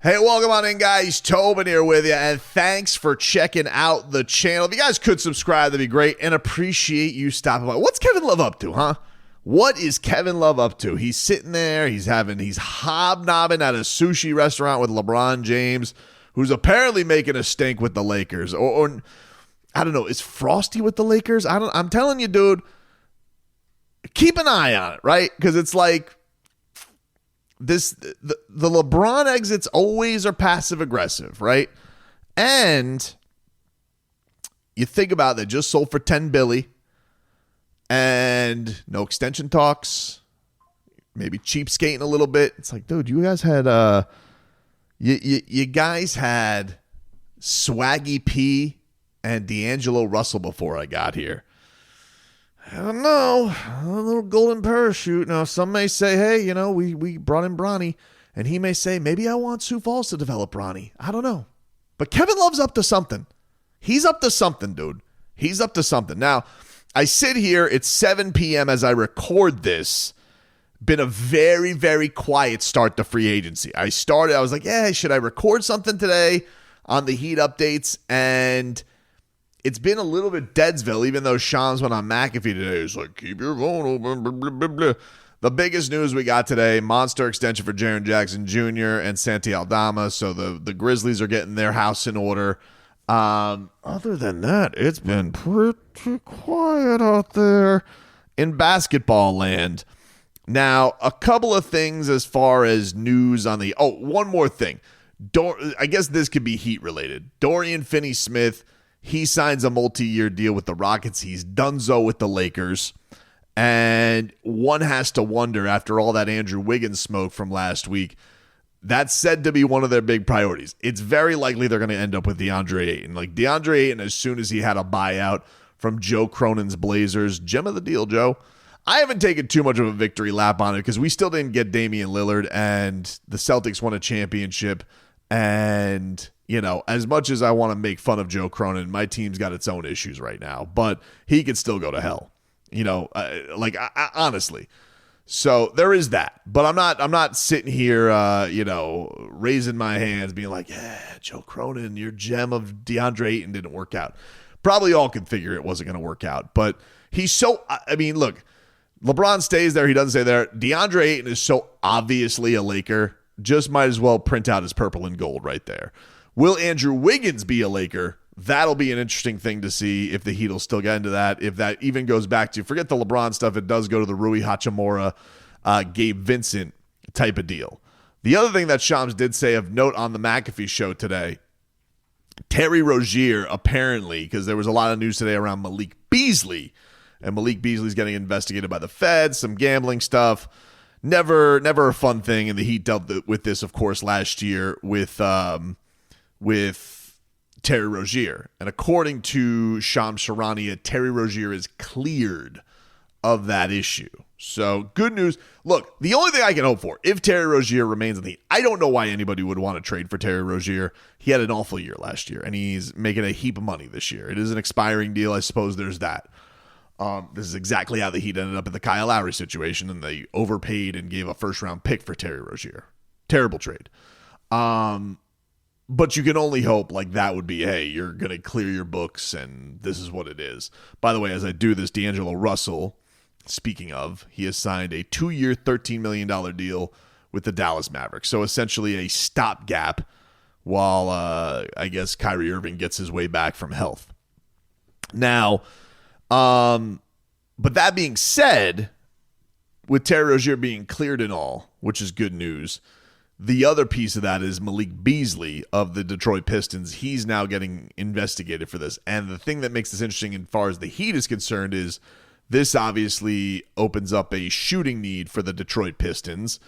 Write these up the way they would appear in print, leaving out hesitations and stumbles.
Hey, welcome on in, guys. Tobin here with you, and thanks for checking out the channel. If you guys could subscribe, that'd be great, and appreciate you stopping by. What's Kevin Love up to, huh? What is Kevin Love up to? He's sitting there, he's hobnobbing at a sushi restaurant with LeBron James, who's apparently making a stink with the Lakers. Or I don't know, is Frosty with the Lakers? I'm telling you, dude, keep an eye on it, right? Because it's like, the LeBron exits always are passive aggressive, right? And you think about that, just sold for $10 billion and no extension talks, maybe cheapskating a little bit. It's like, dude, you guys had you guys had Swaggy P and D'Angelo Russell before I got here. I don't know, a little golden parachute. Now, some may say, hey, we brought in Bronny, and he may say, maybe I want Sioux Falls to develop Bronny. I don't know. But Kevin Love's up to something. He's up to something, dude. He's up to something. Now, I sit here, it's 7 p.m. as I record this. Been a very, very quiet start to free agency. I was like, yeah, should I record something today on the Heat updates? And it's been a little bit Deadsville, even though Shams went on McAfee today. He's like, keep your phone open, blah, blah, blah, blah. The biggest news we got today, monster extension for Jaren Jackson Jr. and Santi Aldama. So the Grizzlies are getting their house in order. Other than that, it's been pretty quiet out there in basketball land. Now, a couple of things as far as news on the... Oh, one more thing. I guess this could be Heat related. Dorian Finney-Smith, he signs a multi-year deal with the Rockets. He's donezo with the Lakers. And one has to wonder, after all that Andrew Wiggins smoke from last week, that's said to be one of their big priorities. It's very likely they're going to end up with DeAndre Ayton. Like DeAndre Ayton, as soon as he had a buyout from Joe Cronin's Blazers, gem of the deal, Joe. I haven't taken too much of a victory lap on it because we still didn't get Damian Lillard, and the Celtics won a championship. And, as much as I want to make fun of Joe Cronin, my team's got its own issues right now, but he could still go to hell, honestly. So there is that, but I'm not sitting here, raising my hands being like, yeah, Joe Cronin, your gem of DeAndre Ayton didn't work out. Probably all could figure it wasn't going to work out, but he's so, look, LeBron stays there. He doesn't stay there. DeAndre Ayton is so obviously a Laker. Just might as well print out his purple and gold right there. Will Andrew Wiggins be a Laker? That'll be an interesting thing to see if the Heat will still get into that. If that even goes back to, forget the LeBron stuff, it does go to the Rui Hachimura, Gabe Vincent type of deal. The other thing that Shams did say of note on the McAfee show today, Terry Rozier apparently, because there was a lot of news today around Malik Beasley, and Malik Beasley's getting investigated by the Fed, some gambling stuff. Never a fun thing, and the Heat dealt with this, of course, last year with Terry Rozier. And according to Shams Charania, Terry Rozier is cleared of that issue. So good news. Look, the only thing I can hope for, if Terry Rozier remains in the Heat, I don't know why anybody would want to trade for Terry Rozier. He had an awful year last year, and he's making a heap of money this year. It is an expiring deal. I suppose there's that. This is exactly how the Heat ended up in the Kyle Lowry situation, and they overpaid and gave a first-round pick for Terry Rozier. Terrible trade. But you can only hope that would be, hey, you're going to clear your books, and this is what it is. By the way, as I do this, D'Angelo Russell, speaking of, he has signed a 2-year, $13 million deal with the Dallas Mavericks. So essentially a stopgap while, I guess, Kyrie Irving gets his way back from health. Now, but that being said, with Terry Rozier being cleared and all, which is good news, the other piece of that is Malik Beasley of the Detroit Pistons. He's now getting investigated for this. And the thing that makes this interesting as far as the Heat is concerned is this obviously opens up a shooting need for the Detroit Pistons.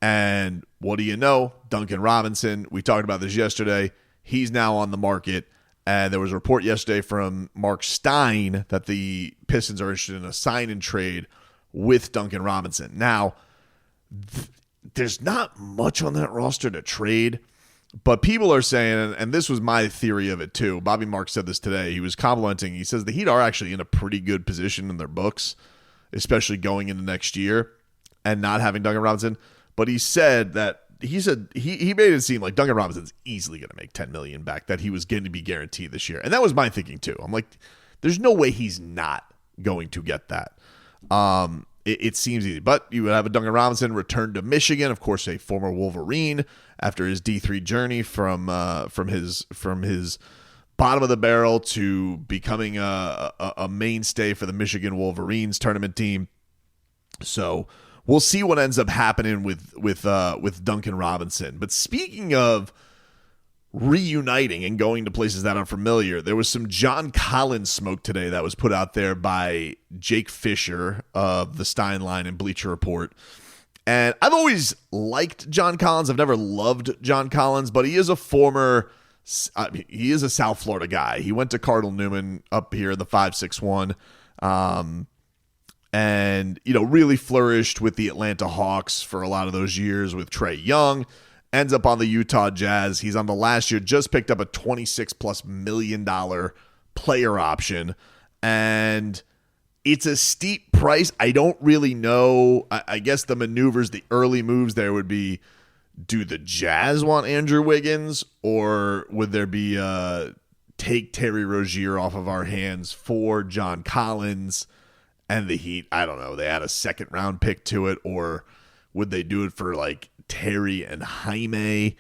And what do you know? Duncan Robinson, we talked about this yesterday. He's now on the market. And there was a report yesterday from Mark Stein that the Pistons are interested in a sign and trade with Duncan Robinson. Now, there's not much on that roster to trade, but people are saying, and this was my theory of it too. Bobby Marks said this today. He was complimenting. He says the Heat are actually in a pretty good position in their books, especially going into next year and not having Duncan Robinson. But he said that he made it seem like Duncan Robinson's easily going to make $10 million back, that he was going to be guaranteed this year. And that was my thinking too. I'm like, there's no way he's not going to get that. It seems easy, but you would have a Duncan Robinson return to Michigan, of course, a former Wolverine after his D3 journey from his bottom of the barrel to becoming a mainstay for the Michigan Wolverines tournament team. So we'll see what ends up happening with Duncan Robinson. But speaking of reuniting and going to places that are familiar, there was some John Collins smoke today that was put out there by Jake Fisher of the Stein Line and Bleacher Report. And I've always liked John Collins. I've never loved John Collins, but he is a South Florida guy. He went to Cardinal Newman up here in the 561. And, really flourished with the Atlanta Hawks for a lot of those years with Trae Young. Ends up on the Utah Jazz. He's on the last year, just picked up a $26+ million player option. And it's a steep price. I don't really know. I guess the maneuvers, the early moves there would be, do the Jazz want Andrew Wiggins, or would there be take Terry Rozier off of our hands for John Collins and the Heat? I don't know. They add a second round pick to it, or would they do it for like Terry and Jaime?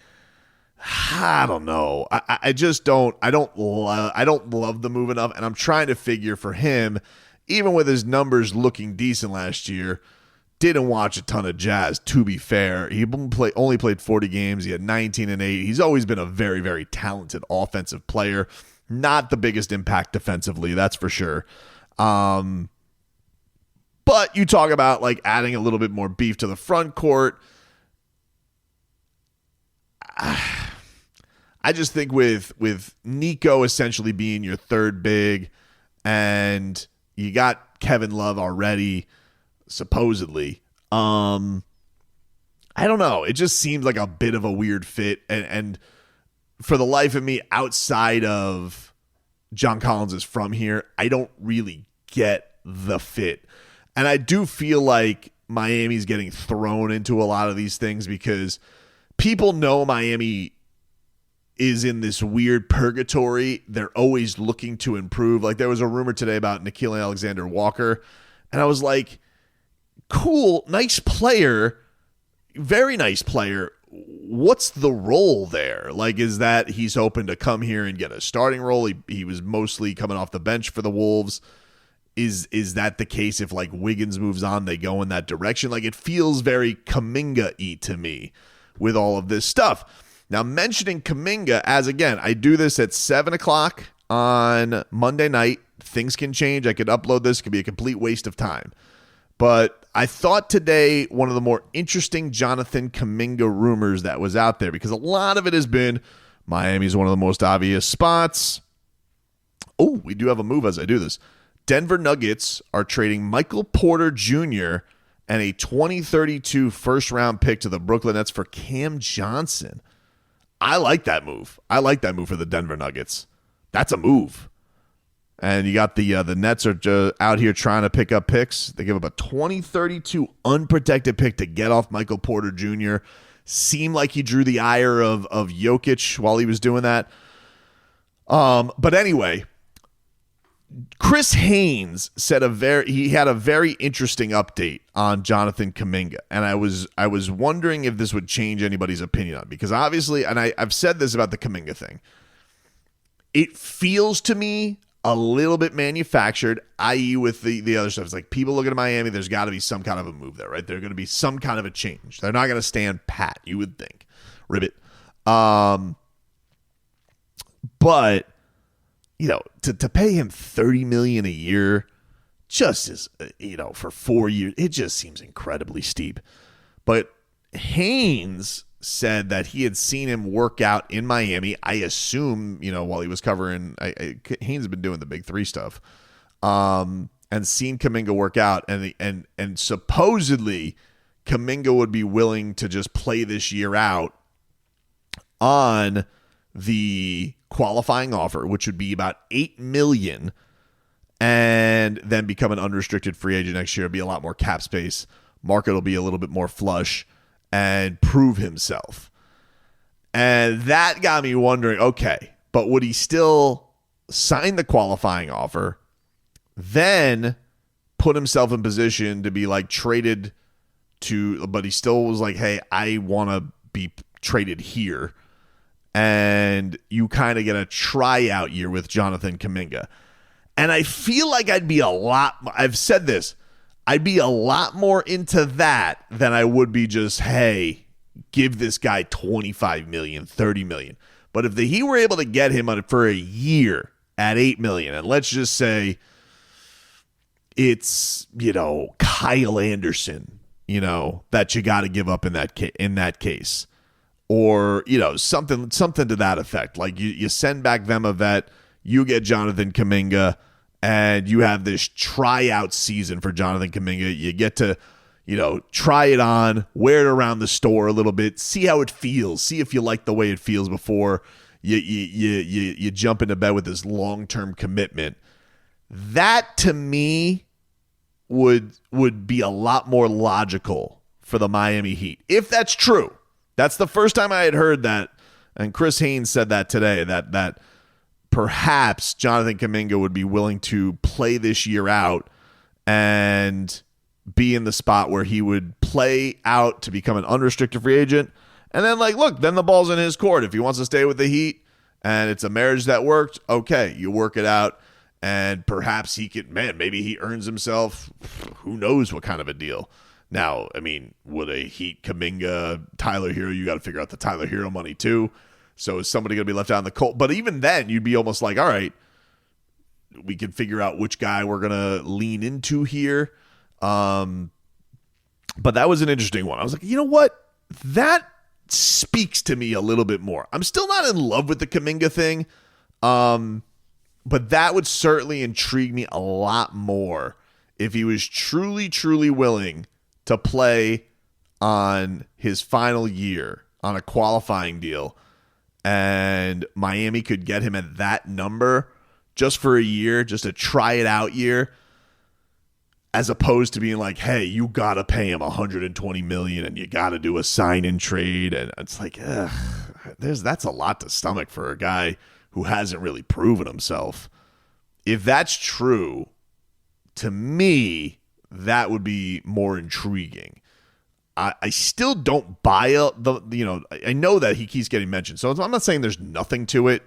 I don't know. I just don't. I don't love the move enough, and I'm trying to figure for him, even with his numbers looking decent last year. Didn't watch a ton of Jazz, to be fair. He only played 40 games. He had 19 and 8. He's always been a very, very talented offensive player. Not the biggest impact defensively, that's for sure. But you talk about like adding a little bit more beef to the front court. I just think with Nico essentially being your third big, and you got Kevin Love already, supposedly. I don't know. It just seems like a bit of a weird fit. And for the life of me, outside of John Collins is from here, I don't really get the fit. And I do feel like Miami's getting thrown into a lot of these things because people know Miami is in this weird purgatory. They're always looking to improve. Like there was a rumor today about Nickeil Alexander-Walker, and I was like, cool, nice player, very nice player. What's the role there? Like, is that he's hoping to come here and get a starting role? He was mostly coming off the bench for the Wolves. Is that the case? If like Wiggins moves on, they go in that direction? Like it feels very Kaminga-y to me with all of this stuff. Now, mentioning Kaminga, as again, I do this at 7 o'clock on Monday night. Things can change. I could upload this. It could be a complete waste of time. But I thought today one of the more interesting Jonathan Kaminga rumors that was out there, because a lot of it has been Miami's one of the most obvious spots. Oh, we do have a move as I do this. Denver Nuggets are trading Michael Porter Jr. and a 2032 first-round pick to the Brooklyn Nets for Cam Johnson. I like that move. I like that move for the Denver Nuggets. That's a move. And you got the Nets are just out here trying to pick up picks. They give up a 2032 unprotected pick to get off Michael Porter Jr. Seemed like he drew the ire of Jokic while he was doing that. But anyway, Chris Haynes said he had a very interesting update on Jonathan Kaminga, and I was wondering if this would change anybody's opinion on it, because obviously, and I've said this about the Kaminga thing, it feels to me a little bit manufactured, i.e. with the other stuff. It's like people looking at Miami, there's got to be some kind of a move there, right? There's going to be some kind of a change. They're not going to stand pat, you would think. Ribbit. But to pay him $30 million a year just is, for 4 years, it just seems incredibly steep. But Haynes said that he had seen him work out in Miami. I assume, while he was covering, Haynes had been doing the Big Three stuff, and seen Kaminga work out, and supposedly Kaminga would be willing to just play this year out on the qualifying offer, which would be about $8 million, and then become an unrestricted free agent next year. It'll be a lot more cap space. Market will be a little bit more flush. and prove himself. And that got me wondering, okay, but would he still sign the qualifying offer, then put himself in position to be like traded to, but he still was like, hey, I want to be traded here. And you kind of get a tryout year with Jonathan Kuminga. And I feel like I've said this, I'd be a lot more into that than I would be just, hey, give this guy $25 million, $30 million. But if the Heat were able to get him for a year at $8 million, and let's just say it's, Kyle Anderson, that you got to give up in that case. Or, something to that effect. Like you send back them a vet, you get Jonathan Kaminga, and you have this tryout season for Jonathan Kaminga. You get to, try it on, wear it around the store a little bit, see how it feels, see if you like the way it feels before you jump into bed with this long-term commitment. That to me would be a lot more logical for the Miami Heat. If that's true. That's the first time I had heard that, and Chris Haynes said that today, that perhaps Jonathan Kuminga would be willing to play this year out and be in the spot where he would play out to become an unrestricted free agent. And then, then the ball's in his court. If he wants to stay with the Heat and it's a marriage that worked, okay, you work it out. And perhaps he could, maybe he earns himself, who knows what kind of a deal. Now, would a Heat Kaminga, Tyler Hero, you got to figure out the Tyler Hero money too. So is somebody going to be left out in the cold? But even then, you'd be almost like, all right, we can figure out which guy we're going to lean into here. But that was an interesting one. I was like, you know what? That speaks to me a little bit more. I'm still not in love with the Kaminga thing. But that would certainly intrigue me a lot more if he was truly, truly willing to play on his final year on a qualifying deal, and Miami could get him at that number just for a year, just a try it out year, as opposed to being like, hey, you got to pay him $120 million and you got to do a sign and trade. And it's like, that's a lot to stomach for a guy who hasn't really proven himself. If that's true, to me, that would be more intriguing. I still don't buy I know that he keeps getting mentioned, so I'm not saying there's nothing to it.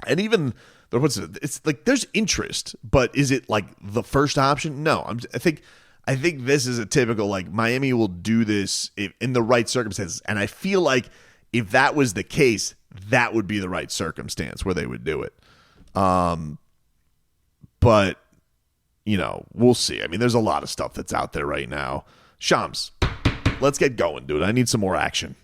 And even it's like there's interest, but is it like the first option? No, I think this is a typical, like, Miami will do this in the right circumstances, and I feel like if that was the case, that would be the right circumstance where they would do it. But we'll see. There's a lot of stuff that's out there right now. Shams, let's get going, dude. I need some more action.